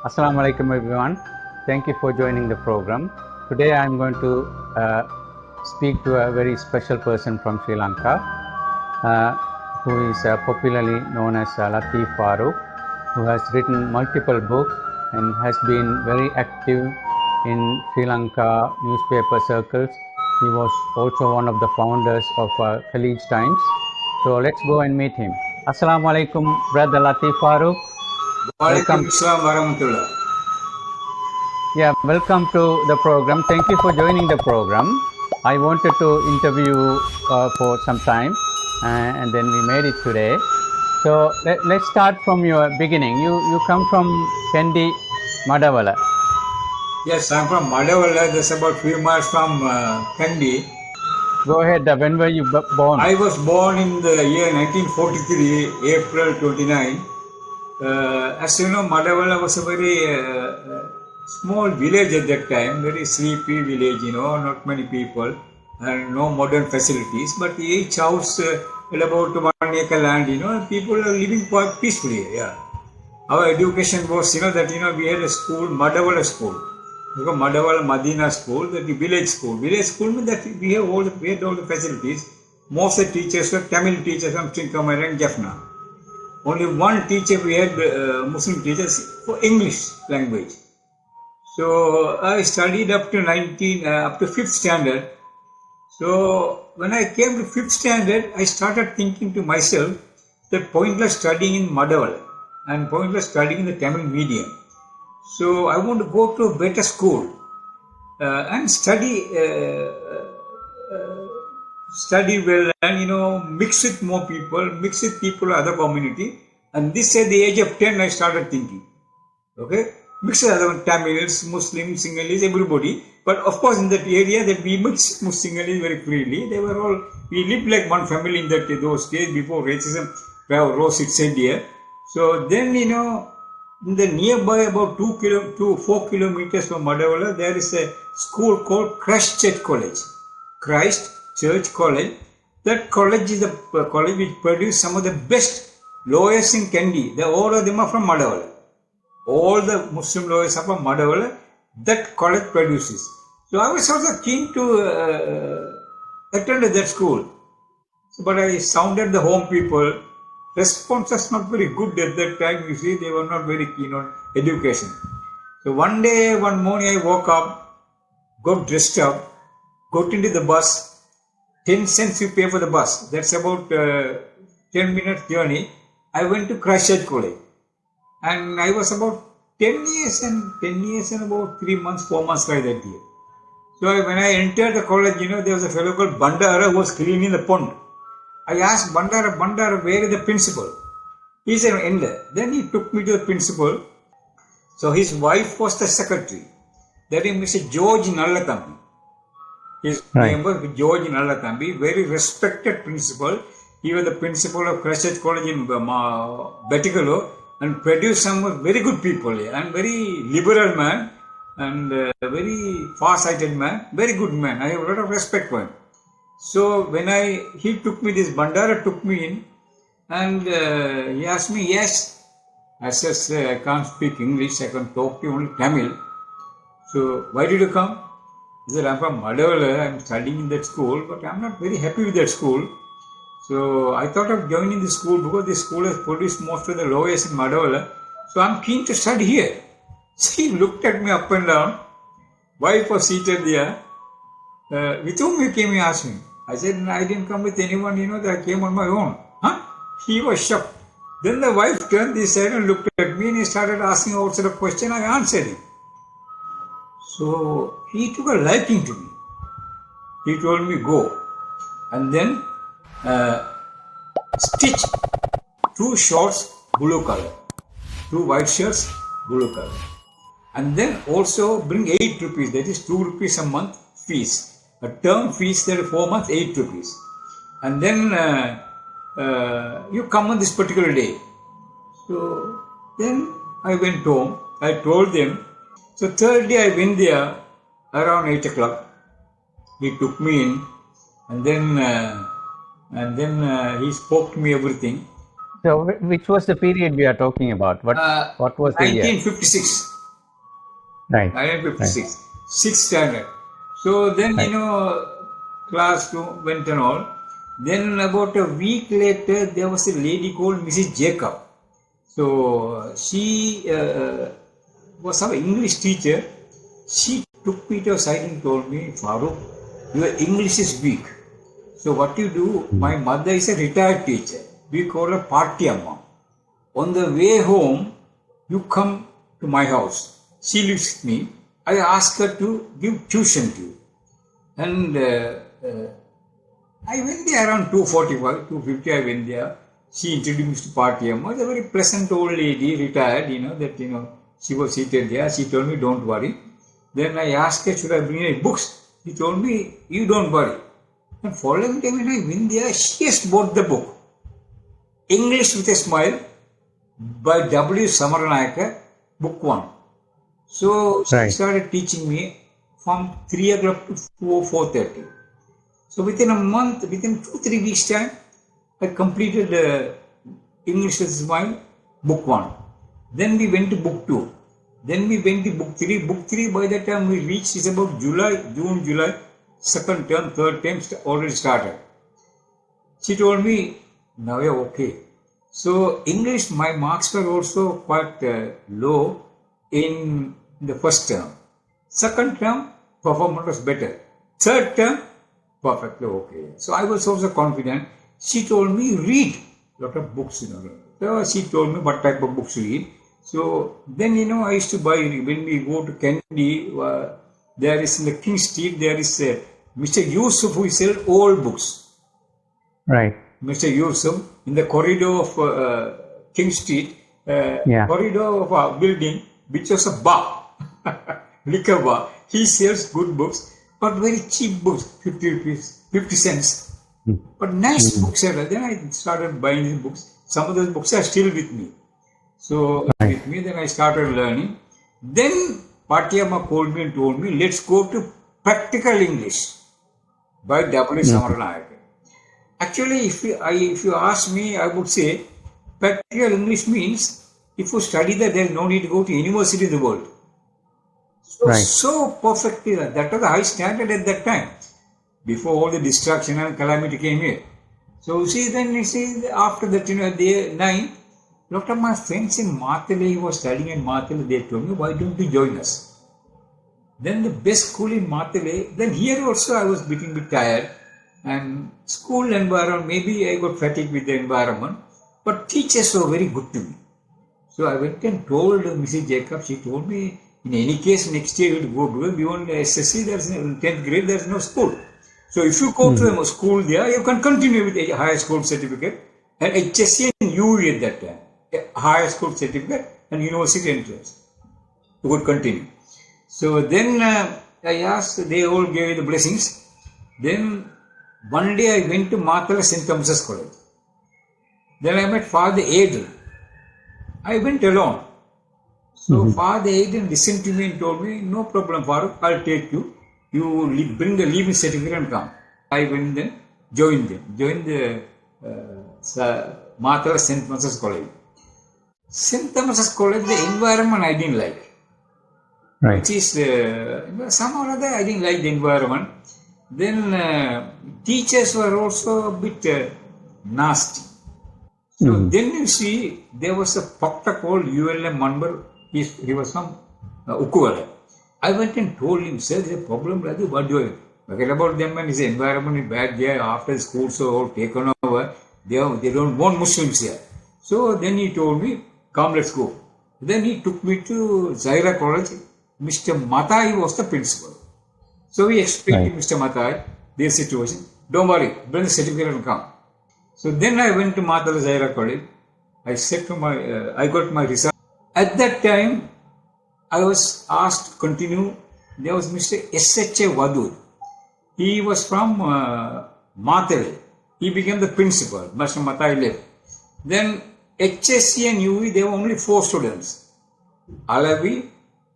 Assalamu alaikum everyone. Thank you for joining the program. Today I am going to speak to a very special person from Sri Lanka who is popularly known as Latheef Farook, who has written multiple books and has been very active in Sri Lanka newspaper circles. He was also one of the founders of Kaleel Times. So let's go and meet him. Assalamu alaikum, Brother Latheef Farook. Welcome. Yeah, welcome to the program. Thank you for joining the program. I wanted to interview you for some time and then we made it today. So let's start from your beginning. You come from Kendi, Madavala. Yes, I'm from Madavala. That's about 3 miles from Kendi. Go ahead. When were you born? I was born in the year 1943, April 29. As you know, Madavala was a very small village at that time, very sleepy village, not many people and no modern facilities, but each house had about 1 acre land, people are living quite peacefully. Yeah. Our education was, that, we had a school, Madavala school, Madavala Madina school, the village school. Village school means that we had all the facilities. Most of the teachers were Tamil teachers from Chinkamar and Jaffna. Only one teacher we had, Muslim teachers for English language. So I studied up to 5th standard. So when I came to 5th standard, I started thinking to myself that pointless studying in Madavala and pointless studying in the Tamil medium. So I want to go to a better school and study well and mix with more people, mix with people of other community. And this at the age of 10 I started thinking. Okay? Mix with other Tamils, Muslims, Sinhalese, everybody. But of course in that area that we mix Sinhalese very freely. We lived like one family in those days before racism rose its head here. So then in the nearby about 4 kilometers from Madavala, there is a school called Christ Church College. Christ Church College. That college is a college which produced some of the best lawyers in Kendi. All of them are from Madavala. All the Muslim lawyers are from Madavala. That college produces. So I was also keen to attend that school. But I sounded the home people. Response was not very good at that time. You see, they were not very keen on education. So one morning I woke up, got dressed up, got into the bus. 10 cents you pay for the bus. That's about 10 minutes journey. I went to Christ Church College. And I was about 10 years and about 3 months, 4 months like that year. So when I entered the college, there was a fellow called Bandara who was cleaning the pond. I asked Bandara, where is the principal? He said, in there. Then he took me to the principal. So his wife was the secretary. That is Mr. George Nallatambi. His name was George Nallatambi, very respected principal. He was the principal of Christ Church College in Bettikalo and produced some very good people and very liberal man and very far-sighted man, very good man. I have a lot of respect for him. So when he took me, this Bandara took me in and he asked me, yes. I said, I can't speak English, I can talk to you only Tamil. So why did you come? He said, I'm from Madavala, I'm studying in that school, but I'm not very happy with that school. So I thought of joining the school because the school has produced most of the lawyers in Madavala. So I'm keen to study here. So he looked at me up and down. Wife was seated there. With whom you came, he asked me. I said, I didn't come with anyone, that I came on my own. Huh? He was shocked. Then the wife turned this side and looked at me and he started asking all sort of questions. I answered him. So he took a liking to me. He told me, go. And then stitch 2 shorts, blue color. 2 white shirts, blue color. And then also bring 8 rupees, that is 2 rupees a month fees. A term fees, that is 4 months, 8 rupees. And then you come on this particular day. So then I went home. I told them. So third day I went there around 8 o'clock. He took me in and then he spoke to me everything. So which was the period we are talking about? What was the year? 1956. Right. 1956, sixth standard. So then, Right. class 2 went and all. Then about a week later, there was a lady called Mrs. Jacob. So she was our English teacher. She took me to a side and told me, Farook, your English is weak. So what you do, my mother is a retired teacher. We call her Party Amma. On the way home, you come to my house. She lives with me. I asked her to give tuition to you. And I went there around 2:45, 2:50 I went there. She introduced me to Party Amma. A very pleasant old lady, retired, she was seated there. She told me, don't worry. Then I asked her, should I bring any books? She told me, you don't worry. And following day when I went there, she has bought the book. English with a Smile by W. Samaranayaka, book 1. So she started teaching me from 3 o'clock to 4:30. So within a month, within 2-3 weeks time, I completed English with a Smile, book 1. Then we went to book 2. Then we went to book 3. Book 3, by the time we reached, is about June, July, second term, third term already started. She told me, now you're okay. So English, my marks were also quite low in the first term. Second term, performance was better. Third term, perfectly okay. So I was also confident. She told me, read a lot of books. So she told me what type of books to read. So then, I used to buy, when we go to Kennedy, there is in the King Street, there is Mr. Yusuf who sells old books. Right. Mr. Yusuf, in the corridor of King Street, corridor of a building, which was a bar, liquor bar. He sells good books, but very cheap books, 50 rupees, 50 cents. But nice books. Then I started buying these books. Some of those books are still with me. So with me, then I started learning. Then Patiyamma called me and told me, let's go to Practical English by W. Samaranayaka. Actually, if you ask me, I would say Practical English means if you study that, there is no need to go to university in the world. So perfectly, that was the high standard at that time, before all the distraction and calamity came here. So after that, day 9, a lot of my friends in Mathele, who was studying in Mathele, they told me, why don't you join us? Then the best school in Mathele, then here also I was getting a bit tired. And school environment, maybe I got fatigued with the environment, but teachers were very good to me. So I went and told Mrs. Jacob, she told me, in any case, next year you will go to beyond SSC, there's in 10th grade, there's no school. So if you go to a school there, you can continue with a higher school certificate and HSC and UE at that time. A higher school certificate and university entrance. You could continue. So then I asked, they all gave the blessings. Then one day I went to Mathele St. Thomas's College. Then I met Father Aiden. I went alone. So Father Aiden listened to me and told me, no problem, Farouk, I'll take you. You bring the leaving certificate and come. I went then, joined them. Joined the Mathele St. Thomas's College. St. Thomas's College, the environment I didn't like. Right. Which is, somehow or other, I didn't like the environment. Then teachers were also a bit nasty. So then you see, there was a proctor called ULM Manbar. He was from Ukkuvala. I went and told him, sir, there's a problem, Radhu, what do you forget about them and his environment is bad there. After the schools are all taken over, they don't want Muslims here. So then he told me, come, let's go. Then he took me to Zaira College. Mr. Matai was the principal. So we explained to Mr. Matai their situation. Don't worry, bring the certificate and come. So then I went to Mathele Zaira College. I said to I got my result. At that time, I was asked to continue. There was Mr. S.H.A. Wadur. He was from Mathele. He became the principal. Mr. Matai left. Then HSC and UE, there were only 4 students. Alavi,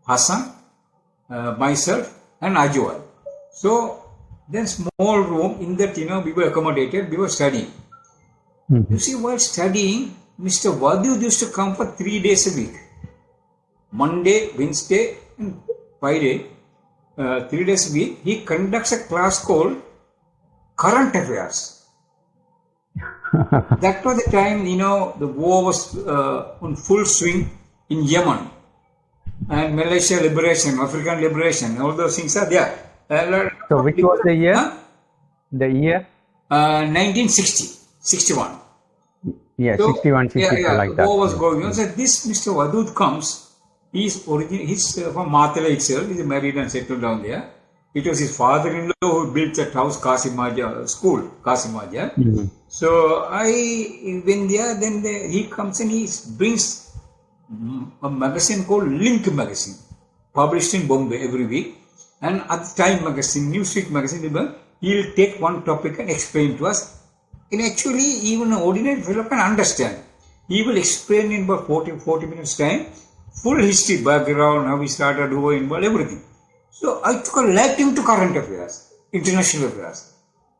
Hassan, myself and Ajwal. So then small room in that, we were accommodated, we were studying. You see, while studying, Mr. Wadur used to come for 3 days a week. Monday, Wednesday and 5 days, 3 days a week, he conducts a class called Current Affairs. That was the time, the war was on full swing in Yemen. And Malaysia liberation, African liberation, all those things are there. So which was the year? Huh? The year? 1960, 61. Yeah, so, 61, 62, like that. War was going on. So this Mr. Wadud comes, he's from Matala itself, he's married and settled down there. It was his father-in-law who built that house, Kasimaja school, Kasimaja. Mm-hmm. So I went there, then he comes and he brings a magazine called Link magazine, published in Bombay every week. And at the Time magazine, Newsweek magazine, he'll take one topic and explain to us. And actually, even an ordinary fellow can understand. He will explain in about 40 minutes time, full history, background, how he started, who were involved, everything. So I took a liking to current affairs, international affairs.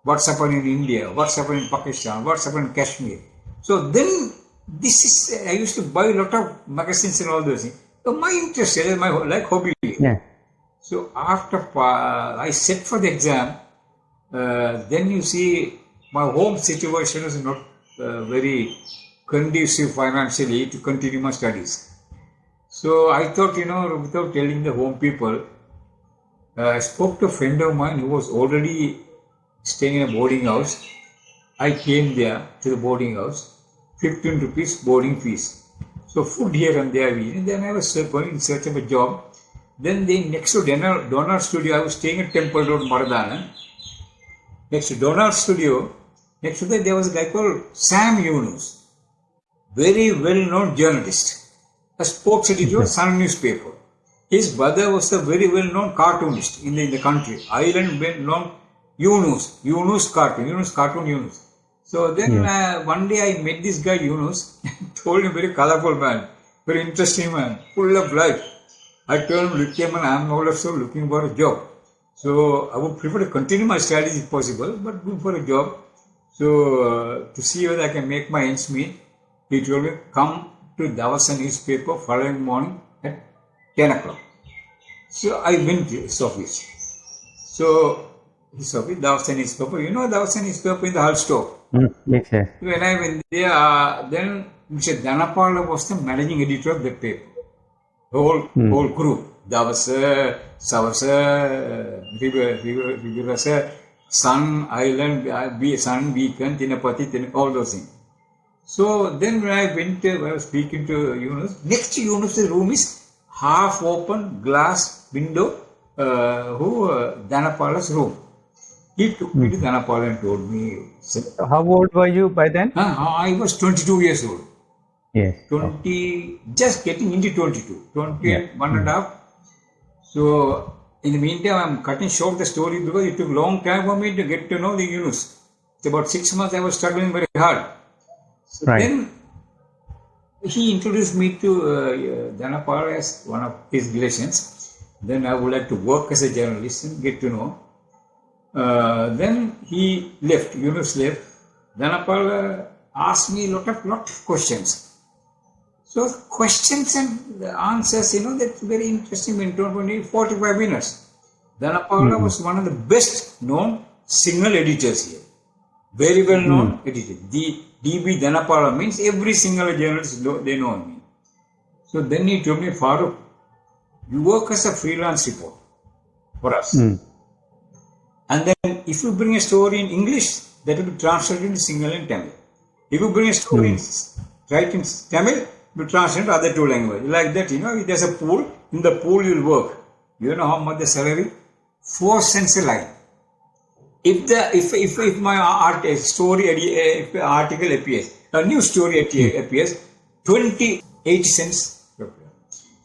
What's happening in India, what's happening in Pakistan, what's happening in Kashmir. So then, I used to buy a lot of magazines and all those things. So my interest, my hobby. Yeah. So after I set for the exam, then you see my home situation is not very conducive financially to continue my studies. So I thought, without telling the home people, I spoke to a friend of mine who was already staying in a boarding house. I came there to the boarding house. 15 rupees boarding fees. So food here and there. Then I was going in search of a job. Then next to Donald Studio, I was staying at Temple Road, Maradana. Next to Donald Studio, next to that there was a guy called Sam Yunus. Very well-known journalist. A sports editor, Sun newspaper. His brother was a very well-known cartoonist in the country. Island well-known Yunus cartoon Yunus. So then one day I met this guy Yunus, told him very colorful man, very interesting man, full of life. I told him, look, man, I am also looking for a job. So I would prefer to continue my studies if possible, but go for a job. So to see whether I can make my ends meet, he told me, come to Davasa newspaper following morning at 10 o'clock. So I went to his office. So his office, Davasa newspaper, Davasa newspaper in the Hull store. Yes, yes. When I went there, then Mr. Dhanapala was the managing editor of the paper. The whole group. Davasa, Savasa, Riverasa, Sun, Island, Sun, Beacon, Tinapati, all those things. So then when I went, I was speaking to Yunus. Next to Yunus' room is half open glass window, Dhanapala's room. He took me to Dhanapala and told me. So how old were you by then? I was 22 years old. Yes. 20, just getting into 22. 21 and a half. So, in the meantime, I'm cutting short the story because it took a long time for me to get to know the Yunus. It's about 6 months I was struggling very hard. So then he introduced me to Dhanapala as one of his relations. Then I would like to work as a journalist and get to know. Then he left, Yunus left. Dhanapala asked me a lot of questions. So questions and the answers, that's very interesting. Went on for 45 minutes. Dhanapala was one of the best known single editors here. Very well known editor. DB Dhanapala means every single journalist, they know me. So then he told me, Farook, you work as a freelance reporter for us. And then if you bring a story in English, that will be translated into Sinhala and Tamil. If you bring a story write in Tamil, you translate into other two languages. Like that, there's a pool. In the pool you'll work. You know how much the salary? 4 cents a line. If my article appears, a new story appears, 28 cents.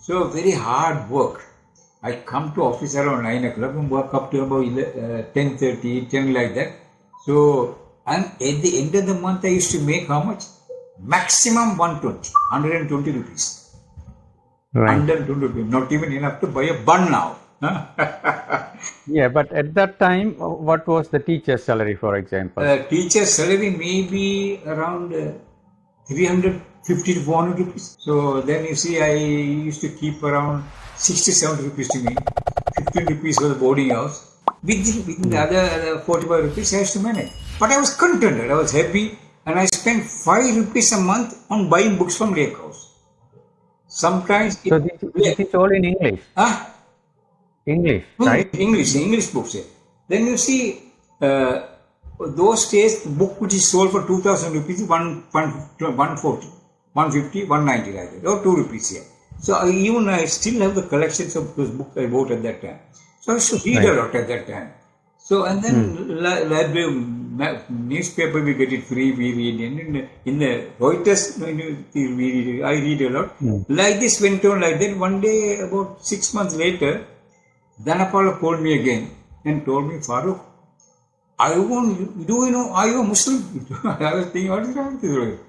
So very hard work. I come to office around 9 o'clock and work up to about 10:30, 10 like that. So, and at the end of the month I used to make how much? Maximum 120 rupees. Right. 120 rupees. Not even enough to buy a bun now. Yeah, but at that time, what was the teacher's salary, for example? Teacher's salary may be around 350 to 400 rupees. So then you see, I used to keep around 60, 70 rupees to me, 15 rupees for the boarding house. Within the other 45 rupees I used to manage. But I was contented, I was happy, and I spent 5 rupees a month on buying books from Lake House. Sometimes So this is all in English? English, right? English books. Yeah. Then you see, those days, the book which is sold for 2,000 rupees, 140, 150, 190 like that, or 2 rupees here. So I still have the collections of those books I bought at that time. So I used to read a lot at that time. So, and then library, newspaper, we get it free, we read. And in the Reuters, I read a lot. Like this went on like that. One day, about 6 months later, Dhanapala called me again and told me, Farook, are you a Muslim? I was thinking, what is wrong with you?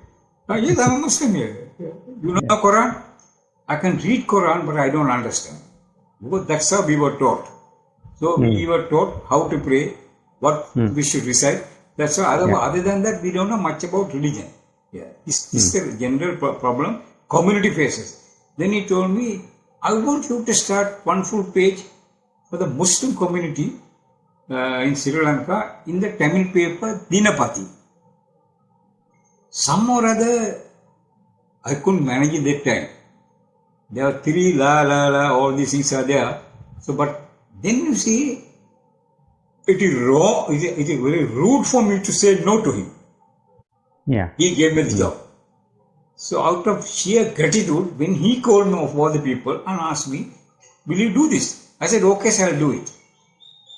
Yes, I'm a Muslim here. You know Quran? I can read Quran, but I don't understand. Because that's how we were taught. So we were taught how to pray, what we should recite. That's all. Other than that, we don't know much about religion. Yeah, this is the general problem community faces. Then he told me, I want you to start one full page for the Muslim community in Sri Lanka in the Tamil paper Dinapati. Some or other, I couldn't manage in that time. There are 3 all these things are there. So, but then you see, it is wrong, it is very rude for me to say no to him. Yeah. He gave me the job. So out of sheer gratitude, when he called me of all the people and asked me, will you do this? I said, okay, sir, I'll do it.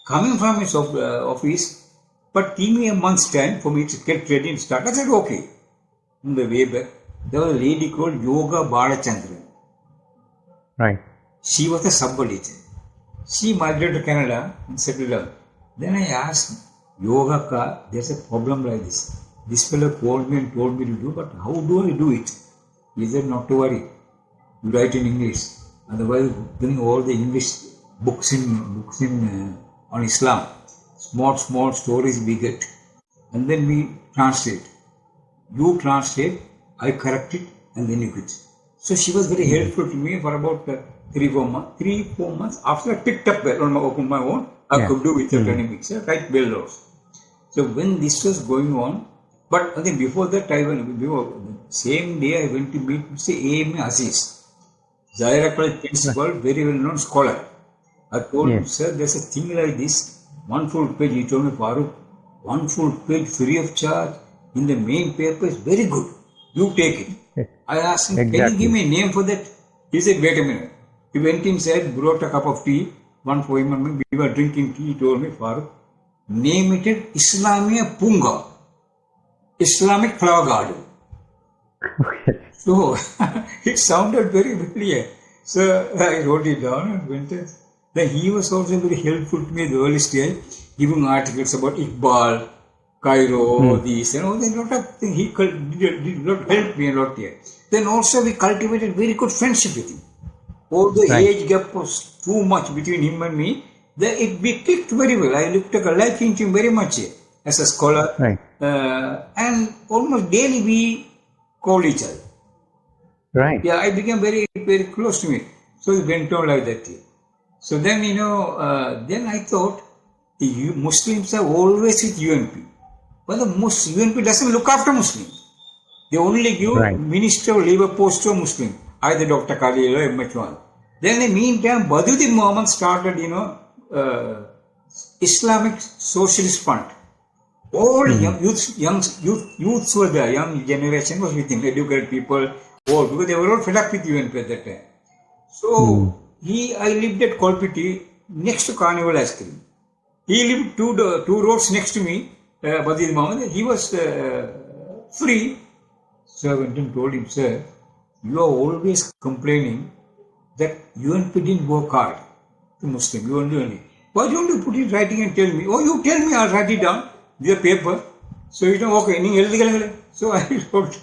Coming from his office, but give me a month's time for me to get ready and start. I said, okay. On the way back, there was a lady called Yoga Balachandran. Right. She was a sub teacher. She migrated to Canada and settled down. Then I asked, Yoga ka, there's a problem like this. This fellow called me and told me to do, but how do I do it? He said, not to worry. You write in English. Otherwise, bring all the English books in on Islam. Small stories we get. And then we translate. You translate, I correct it, and then you get. So she was very helpful to me for about 3-4 months. After I picked up on my own, I could do without any mixer, write bell rolls. So when this was going on, but I think before that, same day I went to meet Mr. A.M. Aziz, Zaira College principal, very well known scholar. I told him, sir, there's a thing like this, one full page. He told me, Farook, one full page free of charge in the main paper is very good. You take it. I asked him, can you give me a name for that? He said, wait a minute. He went inside, brought a cup of tea, one for him and me. We were drinking tea. He told me, Farouk, name it Islamia Punga, Islamic Flower Garden. So it sounded very familiar. So I wrote it down and went in. Then he was also very helpful to me at the early stage, giving articles about Iqbal, Cairo, this and all. Then a lot of things. He did help me a lot here. Then also we cultivated very good friendship with him. Although the age gap was too much between him and me, we clicked very well. I looked at a liking to him very much as a scholar. Right. And almost daily we called each other. Right. Yeah, I became very, very close to me. So it went on like that. So then, then I thought the Muslims are always with UNP. But the UNP doesn't look after Muslims. They only give Minister of Labour post to a Muslim, either Dr. Kaleel or MH1. Then in the meantime, Badudi Muhammad started, Islamic Socialist Fund. All youths were there, young generation was with him, educated people, all, because they were all fed up with UNP at that time. So, I lived at Kolpiti next to Carnival Ice Cream. He lived two roads next to me, Badudi Muhammad. He was free. So I went and told him, sir, you are always complaining that UNP didn't work hard to Muslim. You only. Why don't you put it in writing and tell me? Oh, you tell me, I'll write it down, the paper. So okay. So I wrote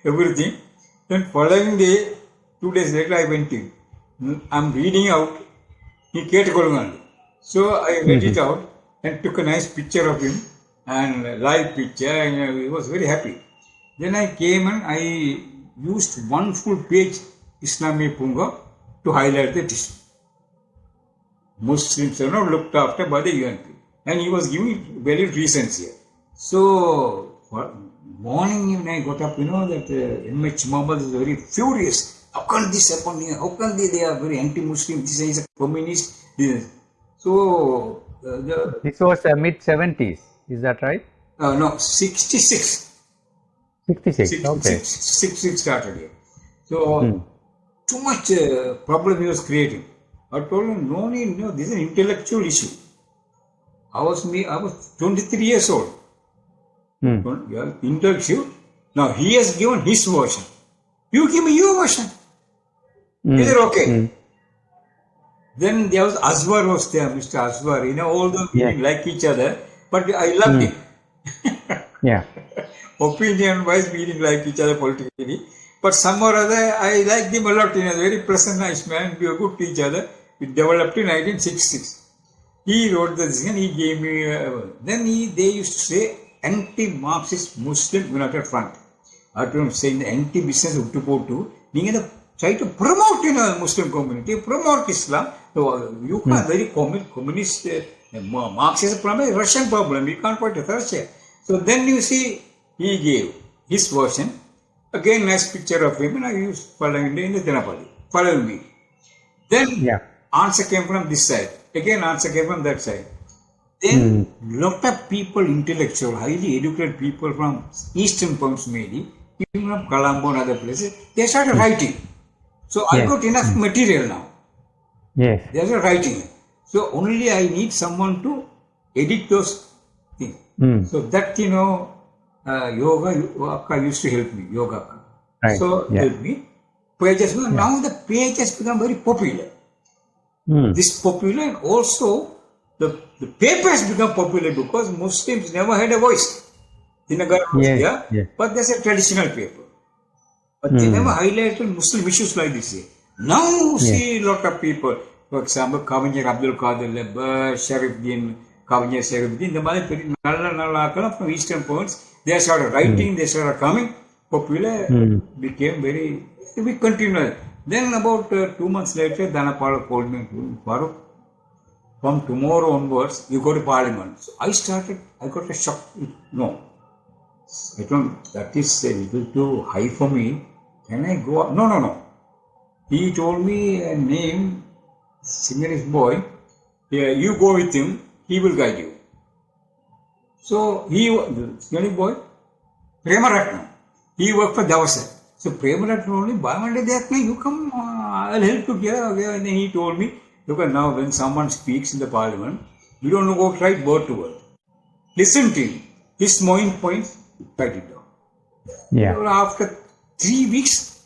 everything. Then following day, 2 days later, I went in. I'm reading out. He kept going. So I read it out and took a nice picture of him and a live picture, and he was very happy. Then I came and I used one full page Islami Punga to highlight the issue. Muslims are not looked after by the UNP. And he was giving valid reasons here. So, morning when I got up, that M.H. Mohammed is very furious. How can this happen here? How can they are very anti-Muslim? This is a communist. So, this was mid-70s, is that right? No, 66. 66, okay. 66 started here. So, too much problem he was creating. I told him, no need, this is an intellectual issue. I was 23 years old. Intellectual. Now he has given his version. You give me your version. Is it okay? Then there was Aswar was there, Mr. Aswar. All the people like each other, but I loved him. Yeah. Opinion-wise, we didn't like each other politically. But somehow or other, I liked him a lot. A very pleasant, nice man. We were good to each other. We developed in 1966. He wrote this and he gave me. Then they used to say anti-Marxist Muslim United Front. I told him saying the anti-business Uttupotu. You try to promote Muslim community, promote Islam. So you can't very communist Marxist problem, Russian problem. You can't put it Russia. So then you see he gave his version. Again, nice picture of him, and I used following in the Dinapalli. Following me. Then answer came from this side. Again, answer came from that side. Then lot of people, intellectual, highly educated people from eastern parts maybe, even from Colombo and other places, they started writing. So I got enough material now. Yes. They are writing. So only I need someone to edit those things. So that, yoga used to help me, yoga. Right. So help me. Pages, now the page has become very popular. This popular, and also the paper has become popular because Muslims never had a voice. But there's a traditional paper. But they never highlighted Muslim issues like this. Now see a lot of people, for example, Kavanjar Abdul Qadir, Sharifuddin, Kavanjar Sharifuddin, the Malay from eastern points, they started writing, they started coming, popular, became very, we continued. Then about 2 months later, Dhanapala called me, Farook, from tomorrow onwards, you go to Parliament. So I got a shock. No. I don't, that is a little too high for me. Can I go up? No. He told me a name, Singer's boy. You go with him, he will guide you. So he, the boy, Premaratnam, he worked for Davasa. So Premaratnam told me, by Monday, you come, I'll help you here. And then he told me, look, now when someone speaks in the Parliament, we don't go write word to word. Listen to him. His main points, write it down. So after 3 weeks,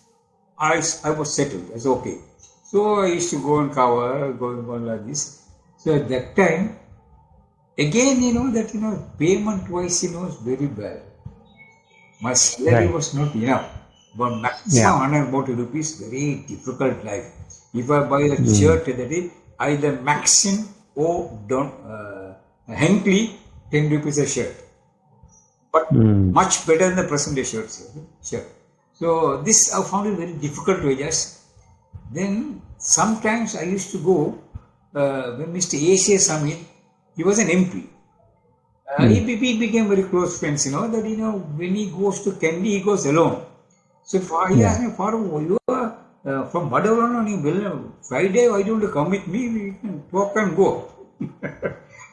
I was settled. I said, okay. So I used to go and cover, going like this. So at that time, again, payment wise, was very bad. My salary was not enough. But maximum 140 rupees, very difficult life. If I buy a shirt that is either Maxim or Henkley, 10 rupees a shirt. But much better than the present day shirts. So this I found it very difficult to adjust. Then sometimes I used to go, when Mr. A.C. Samit, he was an MP. He became very close friends, that when he goes to Kandy, he goes alone. So he asked me, Farook, you are from Badavana, Friday, why don't you come with me? We can talk and go.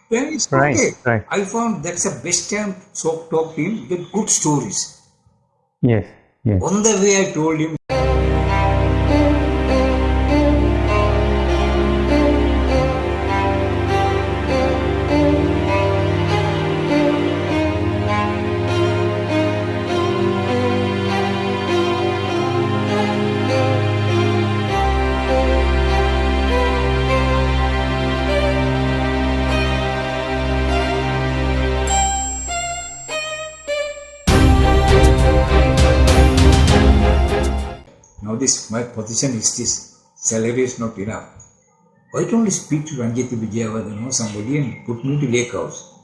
Then it's okay. Right. I found that's the best time to talk to him, get good stories. Yes. On the way I told him, my position is this, salary is not enough. Why don't you speak to Ranjit Vijayawardhan or somebody and put me to Lake House?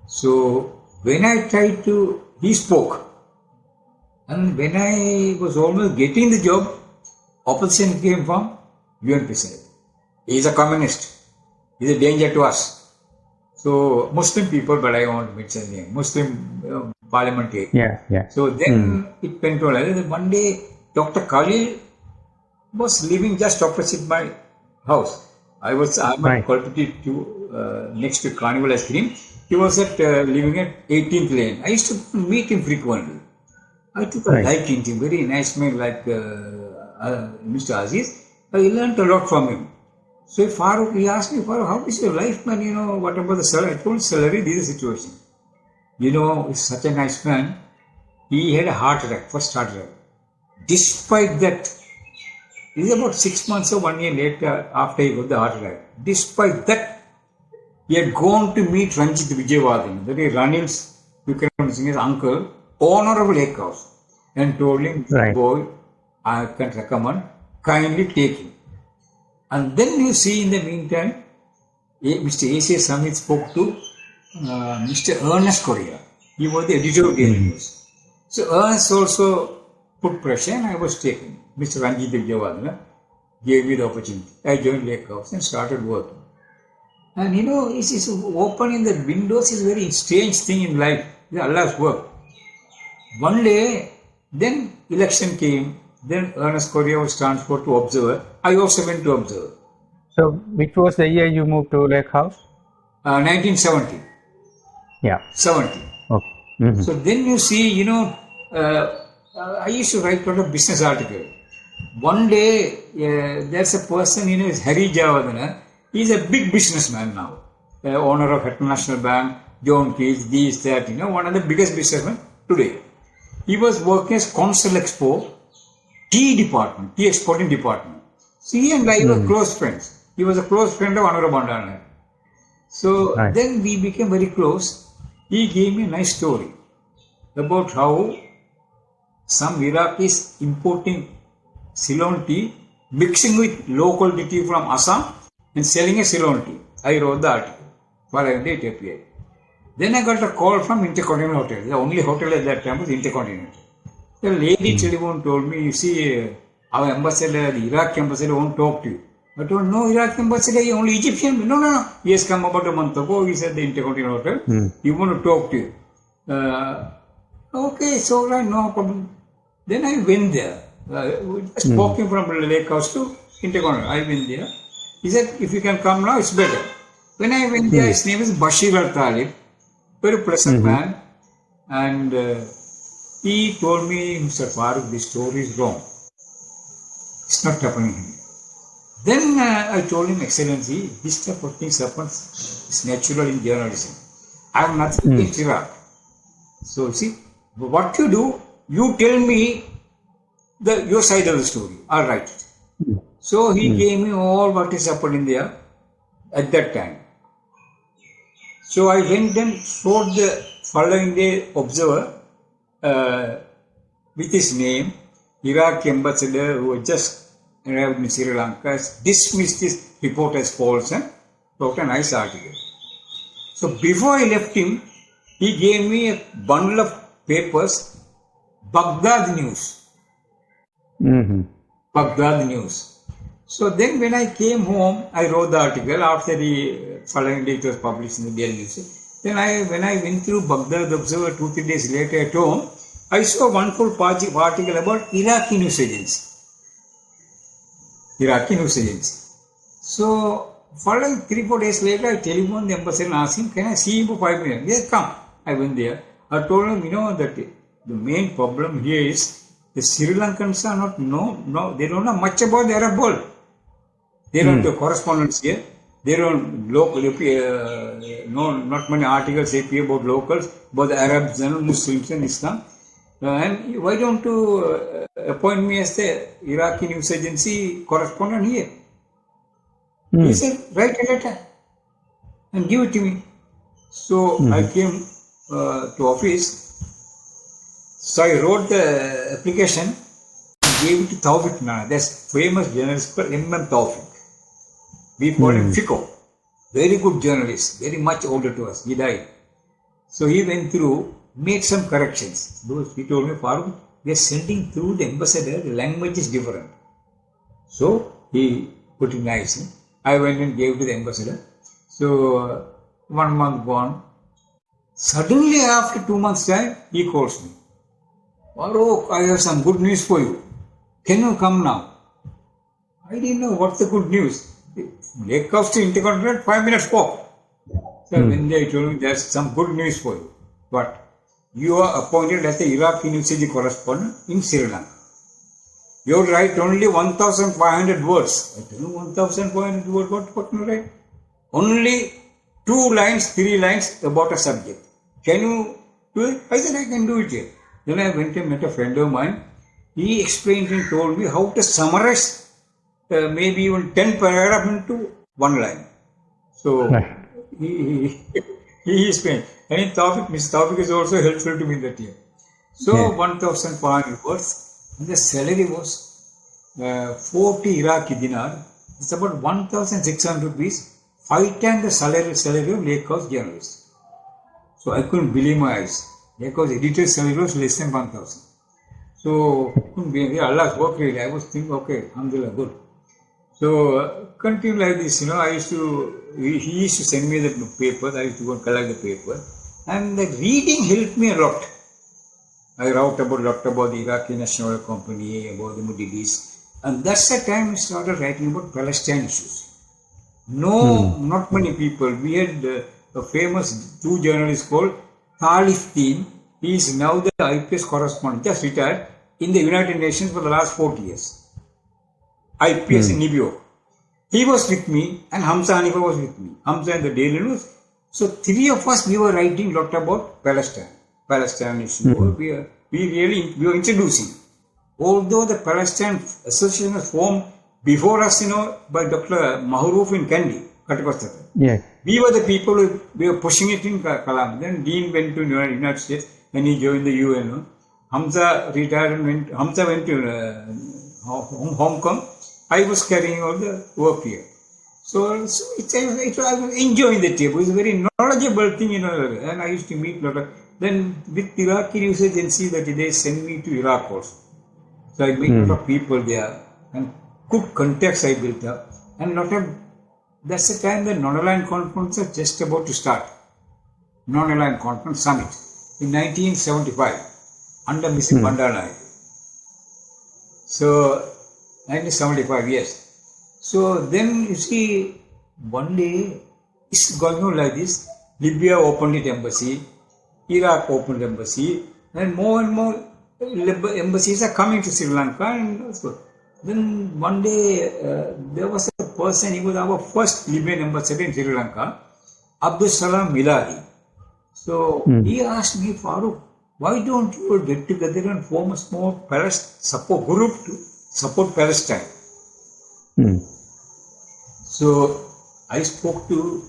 So when I tried to, he spoke. And when I was almost getting the job, opposition came from UN president. He is a communist. He is a danger to us. So Muslim people, but I won't mention name. Muslim parliamentary. Yeah. So then it went on. Then one day, Dr. Kaleel was living just opposite my house. I'm at Kolpiti next to Carnival Ice Cream. He was living at 18th Lane. I used to meet him frequently. I took a liking to him, very nice man like Mr. Aziz. I learned a lot from him. So Farook, he asked me, Farook, how is your life, man? What about the salary? I told salary, this is the situation. He's such a nice man. He had a heart attack, first heart attack. Despite that, this is about 6 months or 1 year later after he got the heart attack. Despite that, he had gone to meet Ranjit Vijayawardhan, that is Ranil's Vikram uncle, owner of a lake house, and told him, boy, I can recommend, kindly take him. And then you see in the meantime, Mr. A.C. Samit spoke to Mr. Ernest Correa. He was the editor of the news. So Ernest also put pressure and I was taken. Mr. Ranjit Vijayawardhan gave me the opportunity. I joined Lake House and started working. And it's opening the windows is a very strange thing in life. It's Allah's work. One day, then election came. Then Ernest Correa was transferred to Observer. I also went to Observer. So, which was the year you moved to Lake House? 1970. Yeah. 70. Okay. Mm-hmm. So then you see, I used to write a lot of business articles. One day, there's a person, is Hari Javadana. He's a big businessman now. Owner of International Bank, John Keys, this, that, one of the biggest businessmen today. He was working as Consul Expo, tea exporting department. So he and I were close friends. He was a close friend of Anura Bandana. So then we became very close. He gave me a nice story about how some Iraqis importing Ceylon tea, mixing with local tea from Assam and selling a Ceylon tea. I wrote the article for a day it appeared. Then I got a call from Intercontinental Hotel. The only hotel at that time was Intercontinental. The lady telephone told me, you see, our ambassador, the Iraqi ambassador won't talk to you. I told, no, Iraqi ambassador, he only Egyptian. No. He has come about a month ago. He said the Intercontinental Hotel. He want to talk to you. Okay, so right, no problem. Then I went there. Just walking from the Lake House to Intercontinental. I went there. He said, if you can come now, it's better. When I went there, his name is Bashir Al-Talib. Very pleasant man. And he told me, Mr. Farook, this story is wrong. It's not happening here. Then I told him, Excellency, this type of things happens. It's natural in journalism. I have nothing against Iraq. So see, what you do, you tell me your side of the story. I'll write it. So he gave me all what is happening there at that time. So I went and wrote the following day Observer with his name. Iraqi ambassador who had just arrived in Sri Lanka dismissed this report as false and wrote a nice article. So before I left him, he gave me a bundle of papers, Baghdad News. Baghdad News. So then when I came home, I wrote the article. After the following day it was published in the Daily News. Then when I went through Baghdad Observer 2-3 days later at home, I saw one full article about Iraqi news agency. So following 3-4 days later, I telephoned the ambassador and asked him, can I see him for 5 minutes? Yes, come. I went there. I told him, that the main problem here is the Sri Lankans are not, they don't know much about the Arab world. They don't have correspondence here. They don't know not many articles appear about locals, about the Arabs and Muslims and Islam. And why don't you appoint me as the Iraqi news agency correspondent here? He said, write a letter and give it to me. So I came to office. So I wrote the application and gave it to Taufik Nana. That's famous journalist called M.M. Taufik. We call him Fico. Very good journalist, very much older to us. He died. So he went through, made some corrections. He told me, Farouk, we are sending through the ambassador, the language is different. So he put it nicely. I went and gave to the ambassador. So 1 month gone. Suddenly after 2 months time, he calls me. Farook, I have some good news for you. Can you come now? I didn't know what's the good news. Lake Coast to Intercontinental, 5 minutes walk. So when they told me there's some good news for you. But you are appointed as the Iraq University correspondent in Sri Lanka. You write only 1,500 words. I tell you 1,500 words, what you write? Only 2 lines, 3 lines about a subject. Can you do it? I said, I can do it here. Then I went and met a friend of mine. He explained and told me how to summarize maybe even 10 paragraphs into 1 line. So he explained. And in Tawfiq, Mr. Tawfiq is also helpful to me that year. So 1,500 words. And the salary was 40 Iraqi dinar. It's about 1,600 rupees. 5 times the salary of Lake House journalist. So I couldn't believe my eyes. Lake House editor's salary was less than 1,000. So couldn't believe Allah's work really. I was thinking, okay, alhamdulillah, good. So continue like this, he used to send me the papers. I used to go and collect the paper. And the reading helped me a lot. I wrote about the Iraqi National Oil Company, about the Middle East. And that's the time I started writing about Palestine issues. Not many people. We had a famous 2 journalists called Latheef Farook. He is now the IPS correspondent, just retired, in the United Nations for the last 40 years. IPS in New York. He was with me and Hamza Hanifa was with me. Hamza and the Daily News. So 3 of us, we were writing a lot about Palestine issue. We were introducing. Although the Palestine Association was formed before us, by Dr. Mahroof in Kandy, Katakostata. Yeah. We were the people we were pushing it in Kalam. Then Dean went to the United States and he joined the UN. Hamza retired and Hamza went to Hong Kong. I was carrying all the work here. So I was enjoying the table. It's a very knowledgeable thing, and I used to meet a lot of. Then with Iraqi news agency that they sent me to Iraq also. So I met a lot of people there and good contacts I built up. And that's the time the non-aligned conference was just about to start. Non-aligned conference summit in 1975 under Mrs. Bandar Naik. So 1975, yes. So then you see, one day it's going on like this. Libya opened its embassy, Iraq opened embassy, and more embassies are coming to Sri Lanka. And so then one day there was a person, he was our first Libyan ambassador in Sri Lanka, Abdul Salam Miladi. So he asked me, Farouk, why don't you get together and form a small support group to support Palestine? So I spoke to,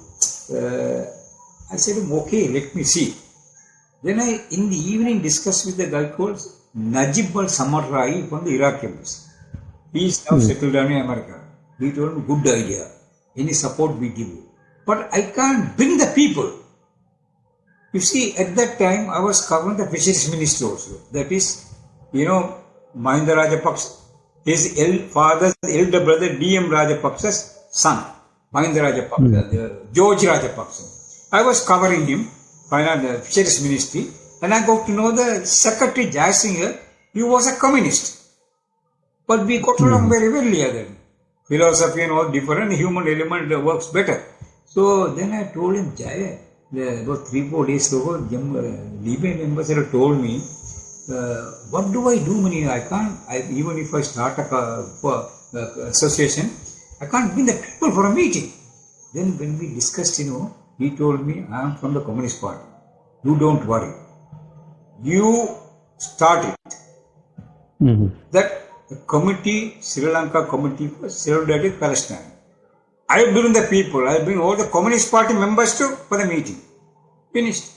I said, okay, let me see. Then I, in the evening, discussed with the guy called Najib al-Samarrai from the Iraq embassy. He is now settled down in America. He told me, good idea. Any support we give you. But I can't bring the people. You see, at that time, I was covering the fisheries ministry also. That is, Mahinda Rajapaksa. His father's elder brother, D.M. Rajapaksa's son, Mahinda Rajapaksa, George Rajapaksa. I was covering him, the fisheries ministry, and I got to know the secretary Jayasinger. He was a communist. But we got along very well together. Philosophy and all different, human element works better. So then I told him, Jaya, about 3-4 days ago, Libyan ambassador told me, what do I do? I can't, even if I start a association, I can't bring the people for a meeting. Then when we discussed, he told me, I am from the Communist Party. You don't worry. You start it. That committee, Sri Lanka committee for Solidarity Palestine. I will bring the people, I will bring all the Communist Party members for the meeting. Finished.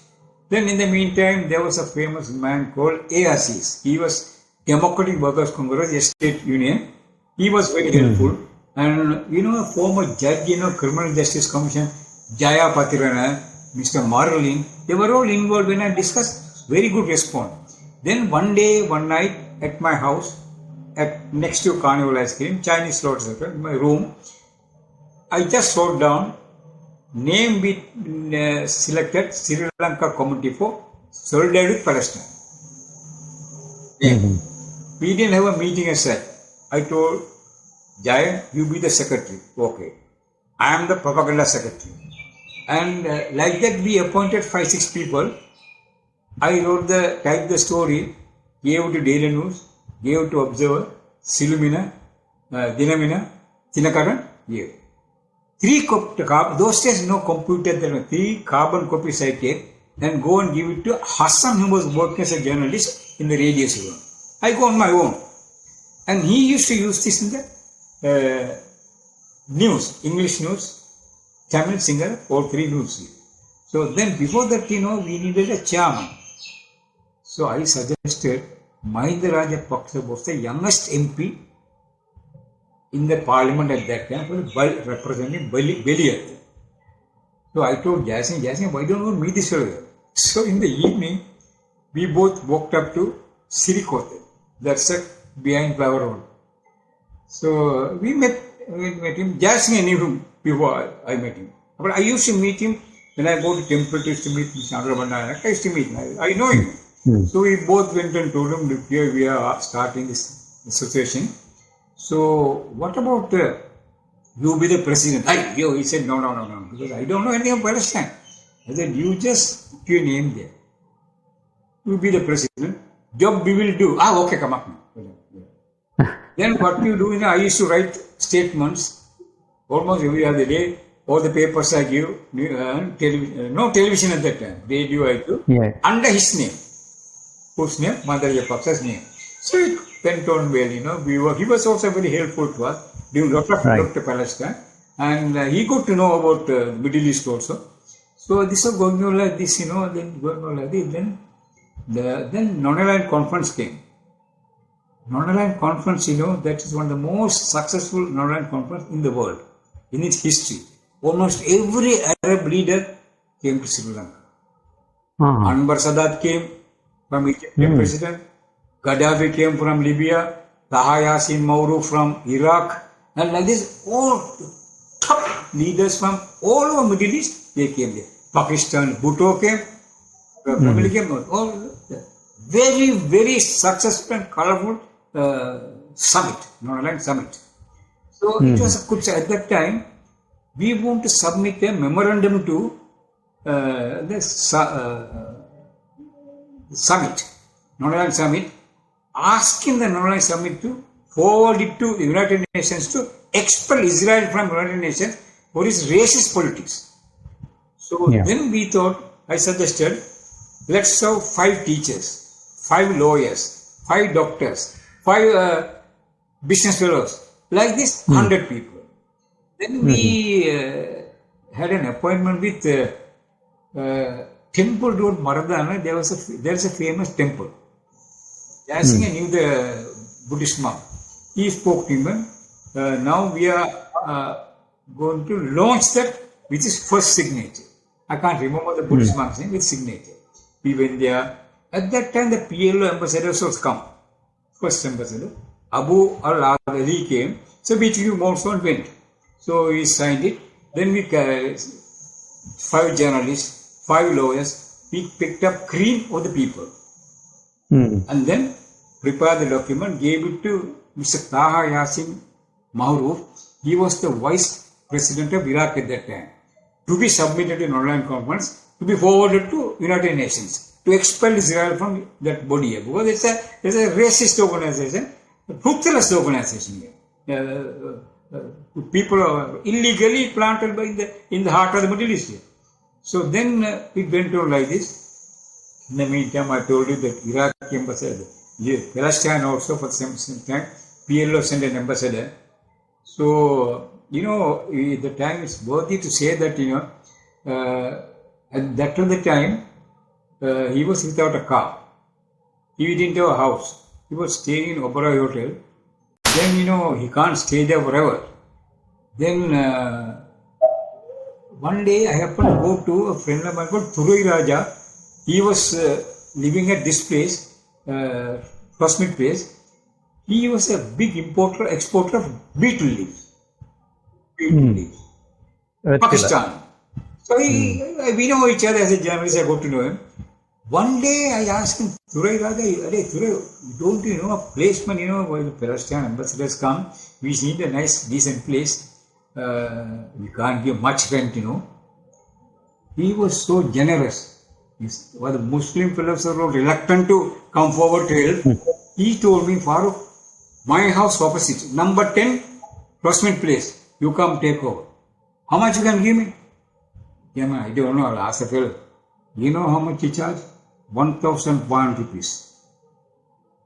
Then in the meantime, there was a famous man called Iwais. He was Democratic Workers Congress Estate Union. He was very helpful. And a former judge, Criminal Justice Commission, Jaya Patirana, Mr. Marlin, they were all involved when I discussed. Very good response. Then one day, one night at my house, next to Carnival Ice Cream, Chinese Lord's in my room, I just wrote down name we selected Sri Lanka Committee for Solidarity with Palestine. Name. We didn't have a meeting as such. I told Zain, you be the secretary. Okay. I am the propaganda secretary. And like that, we appointed 5-6 people. I typed the story, gave it to Daily News, gave it to Observer, Silumina, Dinamina, Tinakaran, gave. Those days no computer, there were 3 carbon copies I take and go and give it to Hassan, who was working as a journalist in the radio station. I go on my own. And he used to use this in the news, English news, Tamil singer, all 3 news. So then before that, we needed a chairman. So I suggested Mahinda Rajapaksa was the youngest MP in the parliament at that time, representing Beliath. So I told Jasin, why don't you meet this fellow? So in the evening, we both walked up to Sirikote. That's behind Flower Road. So we met him. Jasin knew him before I met him. But I used to meet him when I go to temple. I used to meet Dr Rahman. I used to meet him. I know him. So we both went and told him, look, here we are starting this situation. So what about you be the president? He said, no, because I don't know anything of Palestine. I said, you just put your name there. You be the president. Job we will do. Okay, come up. Then what you do, I used to write statements almost every other day. All the papers I give, no television at that time, radio I give, under his name. Whose name? Mahinda Rajapaksa's name. So it went on well, he was also very helpful to us, doing a lot of work to Palestine. And he got to know about the Middle East also. So this was going on like this, then going on like this. Then non-aligned conference came. Non-aligned conference, that is one of the most successful non-aligned conference in the world, in its history. Almost every Arab leader came to Sri Lanka. Anwar Sadat came from Egyptian president. Gaddafi came from Libya. Taha Yassin Mauru from Iraq. And like this, all top leaders from all over Middle East, they came there. Pakistan, Bhutto came. Family came. All very, very successful and colorful summit, non-aligned summit. So it was a good, at that time, we want to submit a memorandum to the summit, non-aligned summit, asking the non-aligned summit to forward it to the United Nations to expel Israel from United Nations for its racist politics. So then we thought, I suggested, let's have 5 teachers, 5 lawyers, 5 doctors, 5 business fellows, like this, 100 people. Then we had an appointment with Temple Road, Maradana. There's a famous temple. Jasin knew the Buddhist monk. He spoke to him. Now we are going to launch that with his first signature. I can't remember the Buddhist monk's name, with signature. We went there. At that time, the PLO ambassadors was come. First ambassador. Abu al-Ali came. So we took him also and went. So he signed it. Then we 5 journalists, 5 lawyers. We picked up cream of the people. And then prepared the document, gave it to Mr. Taha Yassin Mahroof. He was the vice president of Iraq at that time. To be submitted in online conference, to be forwarded to United Nations, to expel Israel from that body. Because it's a racist organization, a ruthless organization. People are illegally planted in the heart of the Middle East. So then it went on like this. In the meantime, I told you that Iraqi ambassador, Palestine also for the same time, PLO sent an ambassador. So, the time is worthy to say that, at that time, he was without a car. He didn't have a house. He was staying in Oberoi Hotel. Then, he can't stay there forever. Then, one day I happened to go to a friend of mine called Turoi Raja. He was living at this place, Cosmic place. He was a big exporter of beetle leaves. Pakistan. So we know each other as a journalist. I got to know him. One day I asked him, Thurai, don't you know a placement, where the Palestine ambassadors come? We need a nice, decent place. We can't give much rent, He was so generous. The Muslim fellows were reluctant to come forward to help. He told me, Farook, my house opposite, number 10, Crossman Place. You come take over. How much you can give me? Yeah, man, I don't know. I'll ask the fellow. You know how much he charged? 1,100 rupees.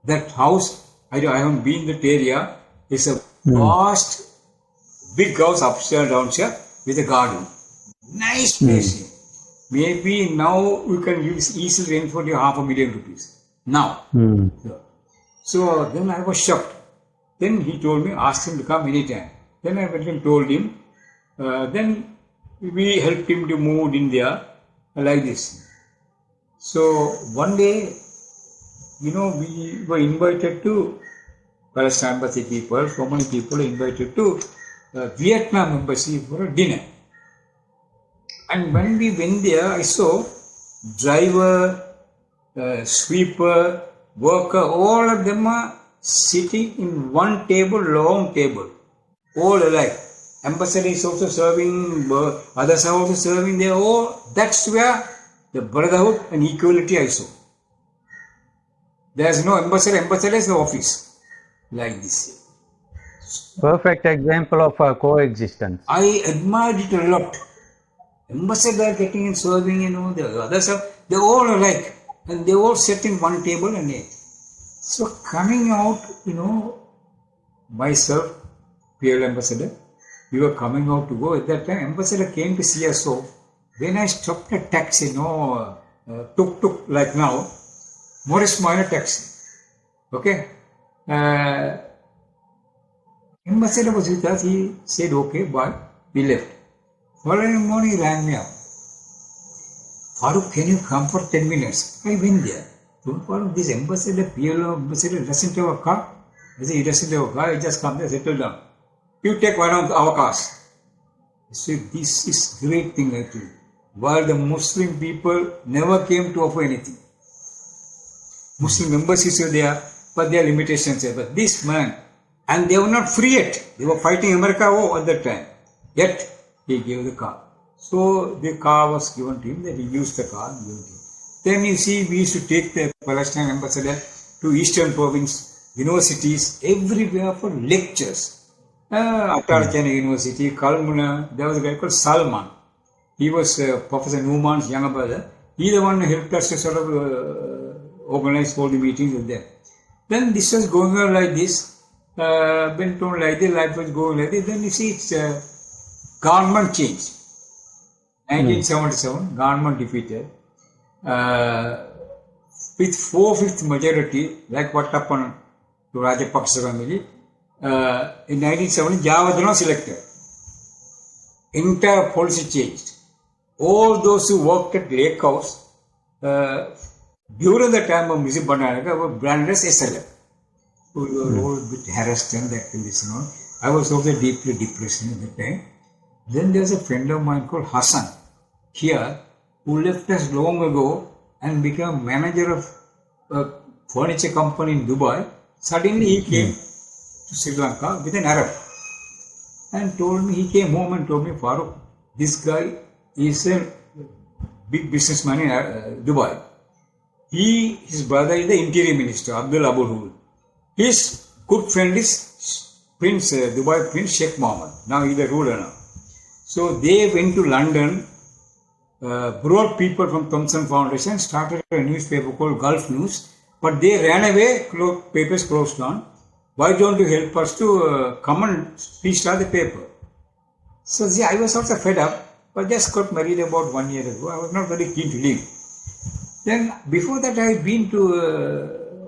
That house, I haven't been in that area. It's a vast, big house upstairs, downstairs with a garden. Nice place. Maybe now you can use easily rent for you 500,000 rupees. Now. So then I was shocked. Then he told me, ask him to come anytime. Then I went and told him. Then we helped him to move in India like this. So one day, we were invited to Palestine embassy people, so many people invited to Vietnam embassy for a dinner. And when we went there, I saw driver, sweeper, worker, all of them are sitting in one table, long table, all alike. Ambassador is also serving, others are also serving there. That's where the brotherhood and equality I saw. There's no ambassador is the office. Like this. Perfect example of coexistence. I admired it a lot. Ambassador getting and serving, the others are, they all alike. And they all sat in one table and ate. So coming out, myself, PL ambassador, we were coming out to go. At that time, ambassador came to see us. So when I stopped a taxi, tuk-tuk like now, Morris Minor taxi. Okay? Ambassador was with us. He said, okay, bye. We left. Following morning, he rang me up. Farook, can you come for 10 minutes? I went there. Don't Farook, this ambassador, PLO ambassador doesn't have a car. I said, he doesn't have a car. He just come there, settle down. You take one of our cars. I said, this is great thing actually. While the Muslim people never came to offer anything. Muslim embassies were there, but there are limitations there. But this man, and they were not free yet. They were fighting America at that time. Yet, he gave the car. So, the car was given to him, that he used the car and gave it to him. Then you see, we used to take the Palestine ambassador to Eastern Province, universities, everywhere for lectures. Atarchana University, Kalmuna, there was a guy called Salman. He was Professor Newman's younger brother. He the one who helped us to sort of organize all the meetings with them. Then this was going on like this. Went on like this, life was going like this. Then you see, it's government change. 1977, government defeated. With 4/5 majority, like what happened to Rajapaksa family, in 1970, Javadana selected. Entire policy changed. All those who worked at Lake House during the time of Mrs. Bananaga were branded as SLF. So we were all a bit harassed and that and this and all. I was also deeply depressed at that time. Then there's a friend of mine called Hassan here who left us long ago and became manager of a furniture company in Dubai. Suddenly he came to Sri Lanka with an Arab and told me, he came home and told me, Farouk, this guy is a big businessman in Dubai. His brother is the interior minister, Abdul Abul. His good friend is Prince, Dubai Prince Sheikh Mohammed. Now he is the ruler now. So they went to London, brought people from Thomson Foundation, started a newspaper called Gulf News, but they ran away, papers closed down. Why don't you help us to come and restart the paper? So see, I was also fed up, but just got married about 1 year ago. I was not very keen to leave. Then before that I had been to,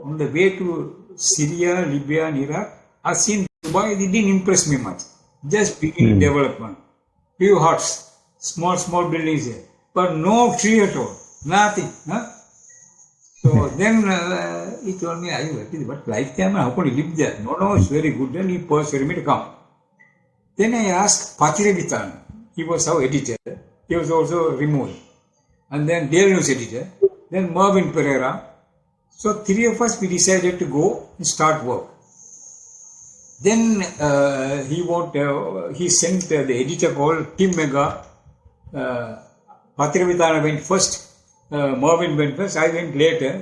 on the way to Syria, Libya and Iraq. I've seen Dubai, it didn't impress me much. Just beginning development. Few huts, small buildings there. But no tree at all. Nothing. Huh? So then he told me, but lifetime, how could you live there? No, it's very good. Then he persuaded me to come. Then I asked Patire Vitan. he was our editor. He was also removed. And then Daily News editor. Then Mervyn Pereira. So three of us, we decided to go and start work. Then he sent the editor called Tim Mega. Patravitana went first. Mervyn went first. I went later.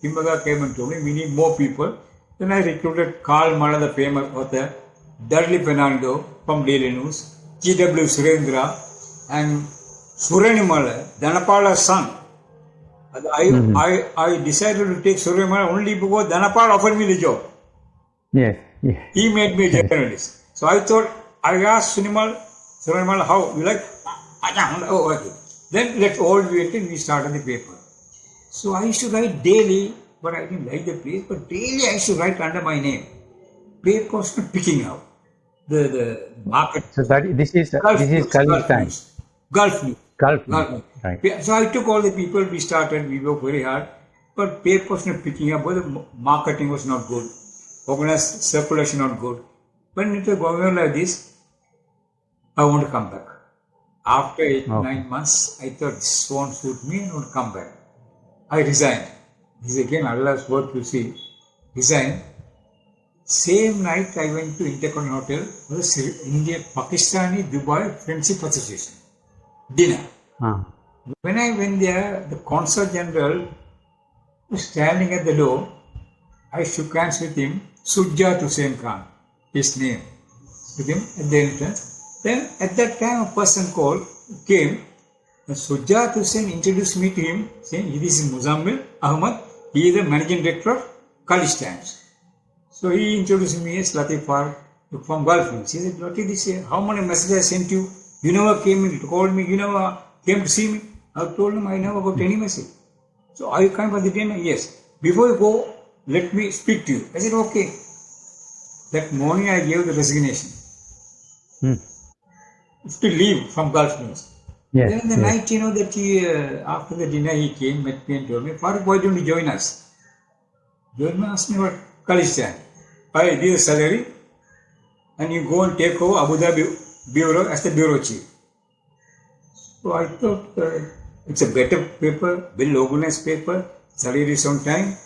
Tim Mega came and told me, we need more people. Then I recruited Karl Mala, the famous author, Dudley Fernando from Daily News, G.W. Surendra, and Suranimala, Dhanapala's son. I decided to take Suranimala only because Dhanapal offered me the job. Yes. He made me a journalist. So I thought, I asked Suranimala, how? You like? Oh, okay. Then let's all wait and we started the paper. So I used to write daily, but I didn't like the place, but daily I used to write under my name. Paper was not picking up. The market. So this is Kaleel time. Gulf News. Right. So I took all the people, we started, we worked very hard, but paper was not picking up, but the marketing was not good, organized circulation not good. When it was going on like this, I want to come back. After 9 months, I thought this won't suit me, I want to come back. I resigned. This is again Allah's work, you see. Resigned. Same night I went to Intercontinental Hotel, India, Pakistani, Dubai Friendship Association. Dinner. When I went there, the Consul General was standing at the door. I shook hands with him, Sujat Hussain Khan, his name, with him at the entrance. Then at that time a person came, and Sujat Hussain introduced me to him, saying, this is Muzammil Ahmad, he is the managing director of College Times. So he introduced me as Latheef Farook from Gulf News. He said, what is this? How many messages I sent you? You never came in to call me, you never came to see me. I told him I never got any message. So are you coming for the dinner? Yes. Before you go, let me speak to you. I said, okay. That morning I gave the resignation. To leave from Gulf News. Yes, then in the night, that after the dinner he came, met me and told me, Farouk, why don't you join us? Join me, asked me what college time. I give a salary and you go and take over Abu Dhabi Bureau as the bureau chief. So I thought it's a better paper, well organized paper, salary is on time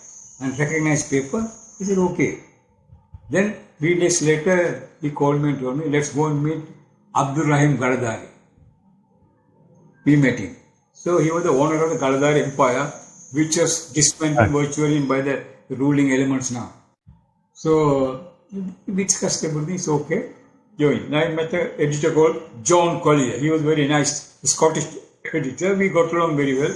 and recognized paper. He said, okay. Then 3 days later, he called me and told me, let's go and meet Abdul Rahim Galadari. We met him. So he was the owner of the Galadari Empire, which was dismantled virtually by the ruling elements now. So we discussed everything, it's okay. Join. I met an editor called John Collier. He was very nice, a Scottish editor. We got along very well.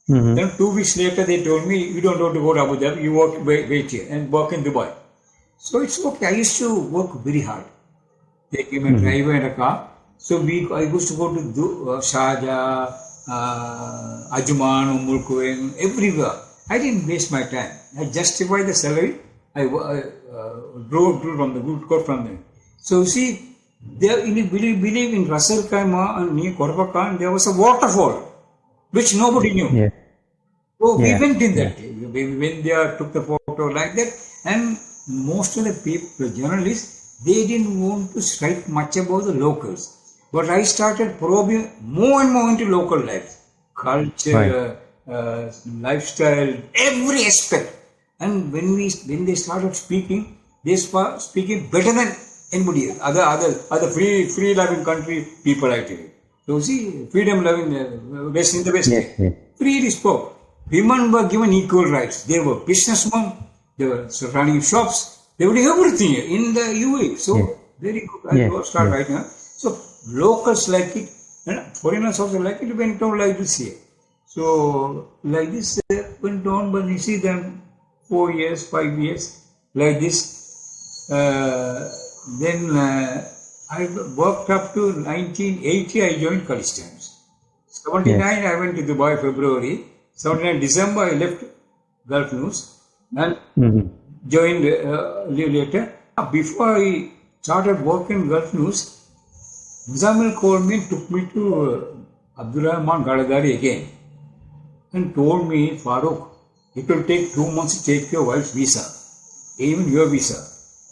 Then 2 weeks later, they told me, you don't have to go to Abu Dhabi, you wait here and work in Dubai. So it's okay. I used to work very hard. They gave me a driver and a car. So I used to go to Sharjah, Ajman, Umm Quwain, everywhere. I didn't waste my time. I justified the salary. I drove from the good court from them. So see, there believe in Russell Khaimah and near Korba Khan, there was a waterfall which nobody knew. Yeah. So we went in that day. We went there, took the photo like that, and most of the people, journalists, they didn't want to write much about the locals. But I started probing more and more into local life, culture, lifestyle, every aspect. And when they started speaking, they started speaking better than anybody else, other free loving country people I tell you. So see, freedom loving West in the West. Freely spoke. Women were given equal rights. They were businessmen, they were running shops, they were doing everything in the UAE. So very good. I start writing. So locals like it, and foreigners also like it, went on like this here. So like this went on, but you see them 4 years, 5 years, like this. Then I worked up to 1980, I joined College Times. 79, I went to Dubai, February. 79 December, I left Gulf News and joined later. Before I started working in Gulf News, Muzammil called me and took me to Abdul Rahman Galadari again and told me, Farouk, it will take 2 months to take your wife's visa, even your visa.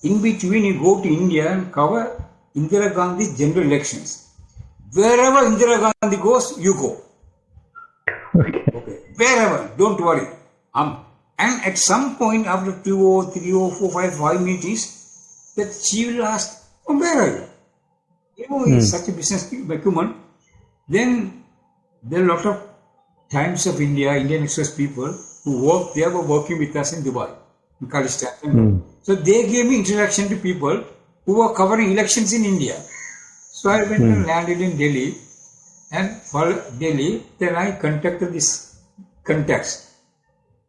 In between, you go to India and cover Indira Gandhi's general elections. Wherever Indira Gandhi goes, you go. Okay. Wherever, don't worry. And at some point after 2 or 3 or 4, 5 meetings, that she will ask, oh, where are you? You know, he's such a business acumen. Then there are a lot of Times of India, Indian Express people who work there were working with us in Dubai, in Kalistan. So they gave me introduction to people who were covering elections in India. So I went and landed in Delhi, and for Delhi, then I contacted this contacts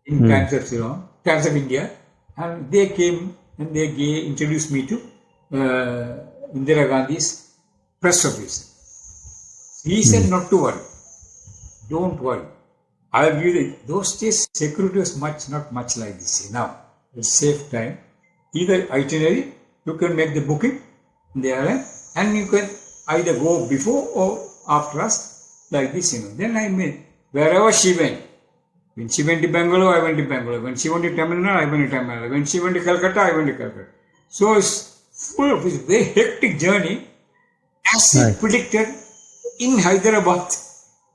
in Times of India, and they came and they introduced me to Indira Gandhi's press office. He said not to worry, don't worry. I'll give you those days security was not much like this. Now it's safe time. Either itinerary, you can make the booking in the airline, and you can either go before or after us, like this, Then I met wherever she went. When she went to Bangalore, I went to Bangalore. When she went to Tamil Nadu, I went to Tamil Nadu. When she went to Calcutta, I went to Calcutta. So it's full of this very hectic journey, as he predicted in Hyderabad.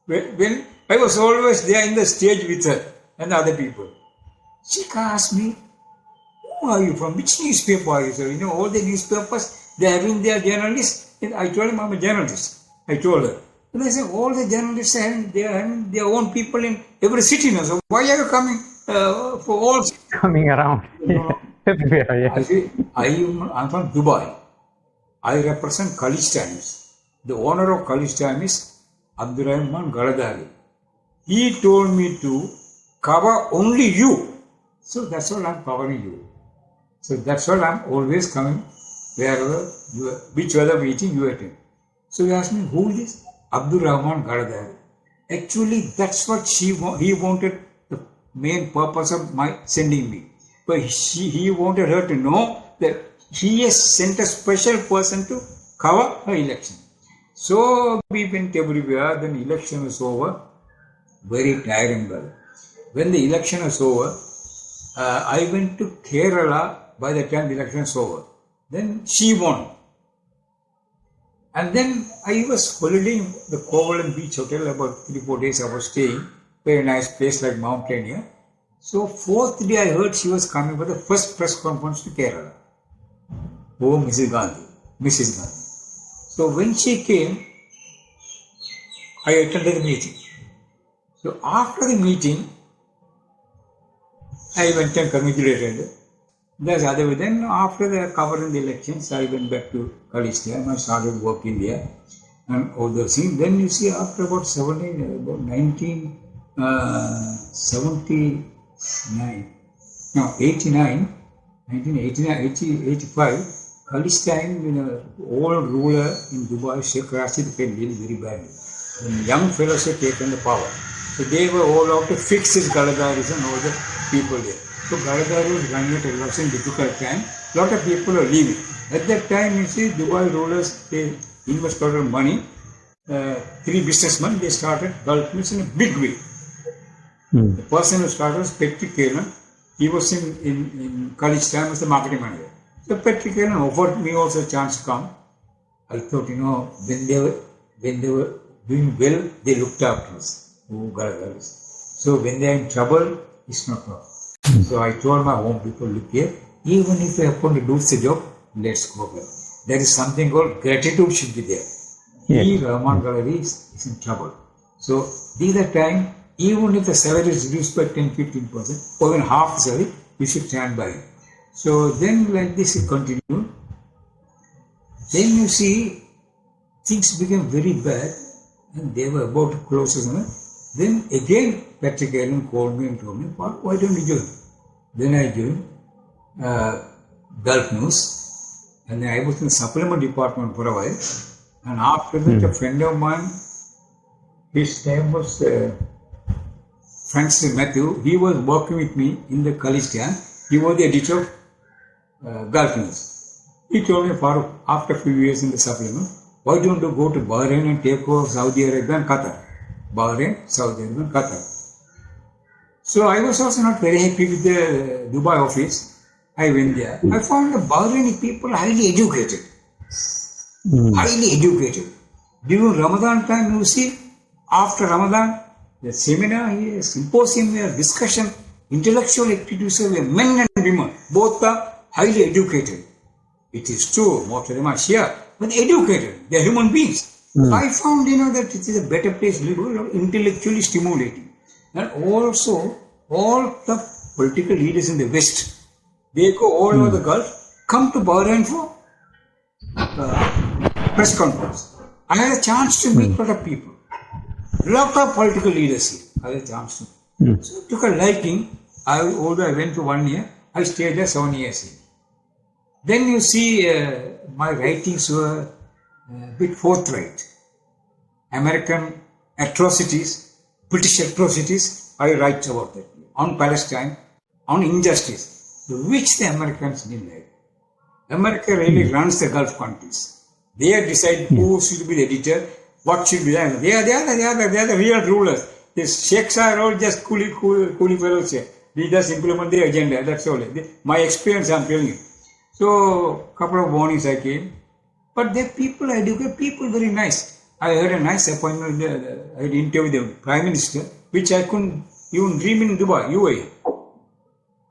When I was always there in the stage with her and the other people. She asked me, who are you from? Which newspaper are you? So, all the newspapers, they are having their journalists. And I told him I'm a journalist. I told her. And I said, all the journalists are having their own people in every city now. So why are you coming for all? Coming around. Everywhere, I say, I'm from Dubai. I represent Kaleel Times. The owner of Kaleel Times is Dr Rahman Galadari. He told me to cover only you. So that's all I'm covering you. So that's all I'm always coming wherever you are, which other meeting you attend. So he asked me, who is this? Dr Rahman Galadari. Actually, that's what he wanted, the main purpose of my sending me. But he wanted her to know that he has sent a special person to cover her election. So we went everywhere, then election was over. Very tiring, brother. When the election was over, I went to Kerala by the time the election was over. Then she won. And then I was holidaying the Kovalam Beach Hotel, about 3-4 days I was staying. Very nice place like Mountaineer. So 4th day I heard she was coming for the first press conference to Kerala. Oh, Mrs. Gandhi. So when she came, I attended the meeting. So after the meeting, I went and congratulated. That's other way. Then after the covering the elections, I went back to Kaleel and I started working there and all those things. Then you see, after about 1985, Kaleel time, old ruler in Dubai, Sheikh Rashid, came really very badly. And young fellows had taken the power. So they were all out to fix his Galadaris and all the people there. So Galadari was running at a difficult time. A lot of people are leaving. At that time, you see, Dubai rulers, they invested a lot of money. 3 businessmen, they started Gulf Mills in a big way. The person who started was Patrick Kaleel. He was in Kaleel time as the marketing manager. So Patrick Kaleel offered me also a chance to come. I thought, when they were doing well, they looked after us. So when they are in trouble, it's not problem. So I told my home people, look here, even if I happen to do the job, let's go back. There is something called gratitude should be there. Rahman Galadari is in trouble. So these are time, even if the salary is reduced by 10-15%, or even half the salary, you should stand by it. So then like this it continued. Then you see, things became very bad and they were about to close. Then again, Patrick Kaleel called me and told me, why don't you join? Then I joined Gulf News, and then I was in the supplement department for a while. And after that, a friend of mine, his name was Francis Matthew, he was working with me in the Kaleel. He was the editor of Gulf News. He told me, Farook, after a few years in the supplement, why don't you go to Bahrain and take over Saudi Arabia and Qatar? Bahrain, Saudi Arabia and Qatar. So I was also not very happy with the Dubai office. I went there. I found the Bahraini people highly educated. Highly educated. During Ramadan time, you see, after Ramadan, the seminar here, symposium here, discussion, intellectual activities here, men and women, both are highly educated. It is true, most of them are Shia, but educated. They are human beings. I found, that it is a better place to live, intellectually stimulating. And also, all the political leaders in the West, they go all over the Gulf, come to Bahrain for press conference. I had a chance to meet a lot of people, lot of political leaders here. I had a chance to. So I took a liking. Although I went for 1 year, I stayed there 7 years here. Then you see, my writings were a bit forthright. American atrocities, British atrocities, I write about that. On Palestine, on injustice, which the Americans didn't like. America really runs the Gulf countries. They decide who should be the editor, what should be done. They are the real rulers. The sheikhs are all just coolie fellows here. They just implement their agenda, that's all. My experience, I'm telling you. So, couple of warnings I came. But the people, educated people, very nice. I had a nice appointment, I had interviewed the Prime Minister, which I couldn't even dream in Dubai, UAE.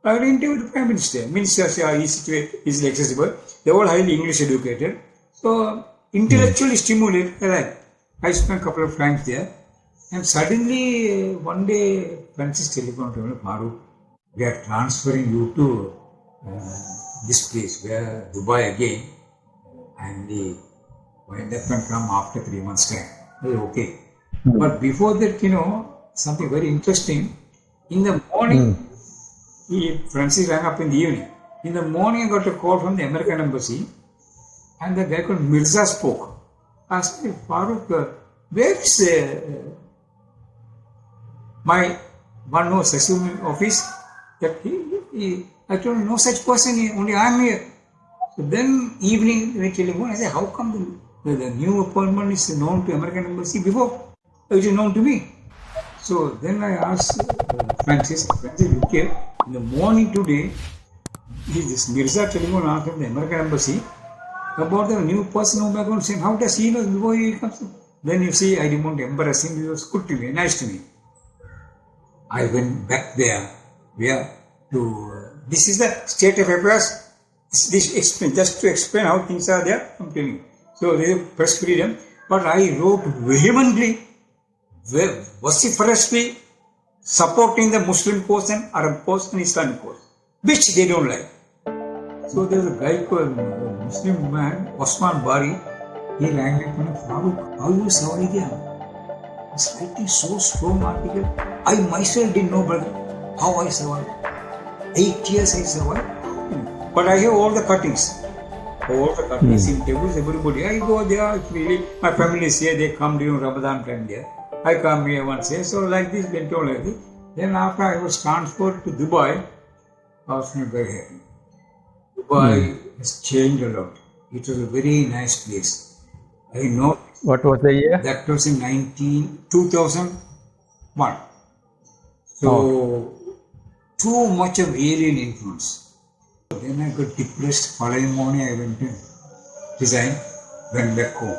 I had interviewed the Prime Minister. Ministers are easily accessible. They're all highly English educated. So, intellectually stimulated. Right. I spent a couple of times there. And suddenly, one day, Francis telephoned to me, Farook, we are transferring you to this place, where Dubai again, and the that can come after 3 months' time. I said, okay. But before that, something very interesting. In the morning, Francis rang up in the evening. In the morning, I got a call from the American embassy, and the guy called Mirza spoke. I said, Farook, where is my one who was assuming office? That I told him, no such person, only I am here. So then, evening, when I telephone, I said, how come the new appointment is known to American embassy before? It is known to me. So then I asked Francis, look here, in the morning today, this Mirza telephone asked from the American embassy about the new person whom I am going to send. How does he know before he comes? Then you see, I didn't want to embarrass him. He was good to me, nice to me. I went back there, this is the state of affairs. Just to explain how things are there, I'm telling you. So there is press freedom, but I wrote vehemently, vociferously, supporting the Muslim cause and Arab cause and Islamic cause, which they don't like. So there's a guy called a Muslim man, Osman Bari. He rang me and said, Farook, how you survive there? I was writing so strong article. I myself didn't know, brother, how I survived. 8 years I survived. But I have all the cuttings. Interviews, everybody. I go there, really. My family is here, they come during Ramadan time there. I come here once here. So like this, went on like this. Then after I was transferred to Dubai, I was not very happy. Dubai has changed a lot. It was a very nice place. I know. What was the year? That was in 2001. So, too much of alien influence. Then I got depressed. Following morning I went to Zain, went back home.